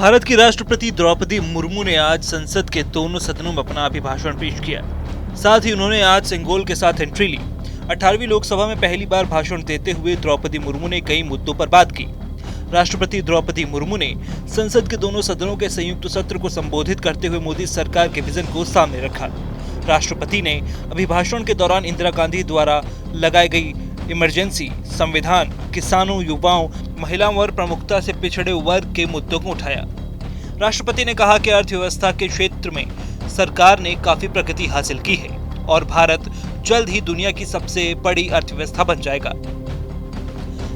भारत की राष्ट्रपति द्रौपदी मुर्मू ने आज संसद के दोनों सदनों में अपना अभिभाषण पेश किया। साथ ही उन्होंने आज सिंगोल के साथ एंट्री ली। 18वीं लोकसभा में पहली बार भाषण देते हुए द्रौपदी मुर्मू ने कई मुद्दों पर बात की। राष्ट्रपति द्रौपदी मुर्मू ने संसद के दोनों सदनों के संयुक्त सत्र को संबोधित करते हुए मोदी सरकार के विजन को सामने रखा। राष्ट्रपति ने अभिभाषण के दौरान इंदिरा गांधी द्वारा लगाई गई इमरजेंसी, संविधान, किसानों, युवाओं, महिलाओं और प्रमुखता से पिछड़े वर्ग के मुद्दों को उठाया। राष्ट्रपति ने कहा कि अर्थव्यवस्था के क्षेत्र में सरकार ने काफी प्रगति हासिल की है और भारत जल्द ही दुनिया की सबसे बड़ी अर्थव्यवस्था बन जाएगा।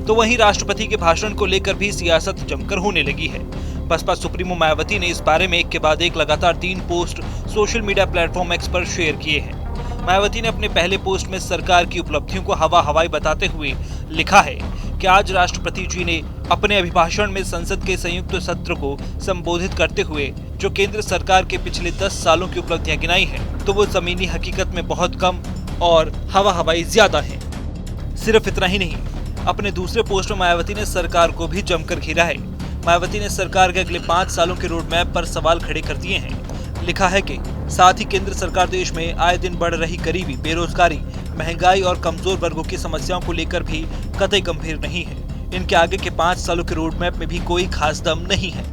तो वहीं राष्ट्रपति के भाषण को लेकर भी सियासत जमकर होने लगी है। बसपा सुप्रीमो मायावती ने इस बारे में एक के बाद एक लगातार 3 post social media platform x पर शेयर किए हैं। मायावती ने अपने पहले पोस्ट में सरकार की उपलब्धियों को हवाई बताते हुए लिखा है कि आज राष्ट्रपति जी ने अपने अभिभाषण में संसद के संयुक्त सत्र को संबोधित करते हुए जो केंद्र सरकार के पिछले 10 सालों की उपलब्धियां गिनाई हैं, तो वो जमीनी हकीकत में बहुत कम और हवाई ज्यादा है। सिर्फ इतना ही नहीं, अपने दूसरे पोस्ट में मायावती ने सरकार को भी जमकर घेरा है। मायावती ने सरकार के अगले 5 सालों के रोड मैप पर सवाल खड़े कर दिए हैं। लिखा है कि साथ ही केंद्र सरकार देश में आए दिन बढ़ रही गरीबी, बेरोजगारी, महंगाई और कमजोर वर्गों की समस्याओं को लेकर भी कतई गंभीर नहीं है। इनके आगे के 5 सालों के रोड मैप में भी कोई खास दम नहीं है।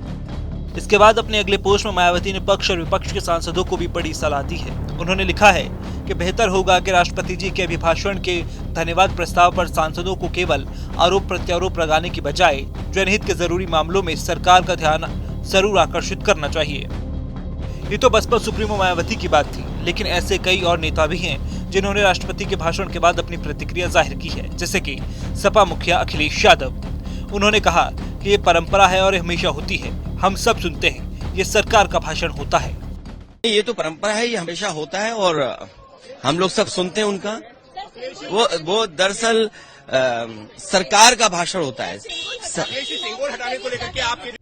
इसके बाद अपने अगले पोस्ट में मायावती ने पक्ष और विपक्ष के सांसदों को भी बड़ी सलाह दी है। उन्होंने लिखा है कि बेहतर होगा कि राष्ट्रपति जी के अभिभाषण के धन्यवाद प्रस्ताव पर सांसदों को केवल आरोप प्रत्यारोप लगाने की बजाय जनहित के जरूरी मामलों में सरकार का ध्यान जरूर आकर्षित करना चाहिए। ये तो बसपा सुप्रीमो मायावती की बात थी, लेकिन ऐसे कई और नेता भी हैं जिन्होंने राष्ट्रपति के भाषण के बाद अपनी प्रतिक्रिया जाहिर की है, जैसे कि सपा मुखिया अखिलेश यादव। उन्होंने कहा कि ये परंपरा है और हमेशा होती है। हम सब सुनते हैं, ये सरकार का भाषण होता है। ये तो परंपरा है, ये हमेशा होता है और हम लोग सब सुनते हैं उनका। वो दरअसल सरकार का भाषण होता है। सिंगोल हटाने को लेकर के आपके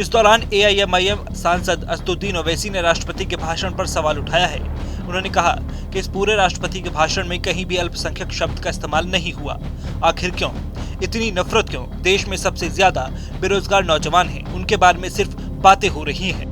इस दौरान AIMIM सांसद असदुद्दीन ओवैसी ने राष्ट्रपति के भाषण पर सवाल उठाया है। उन्होंने कहा कि इस पूरे राष्ट्रपति के भाषण में कहीं भी अल्पसंख्यक शब्द का इस्तेमाल नहीं हुआ। आखिर क्यों? इतनी नफरत क्यों? देश में सबसे ज्यादा बेरोजगार नौजवान हैं, उनके बारे में सिर्फ बातें हो रही हैं।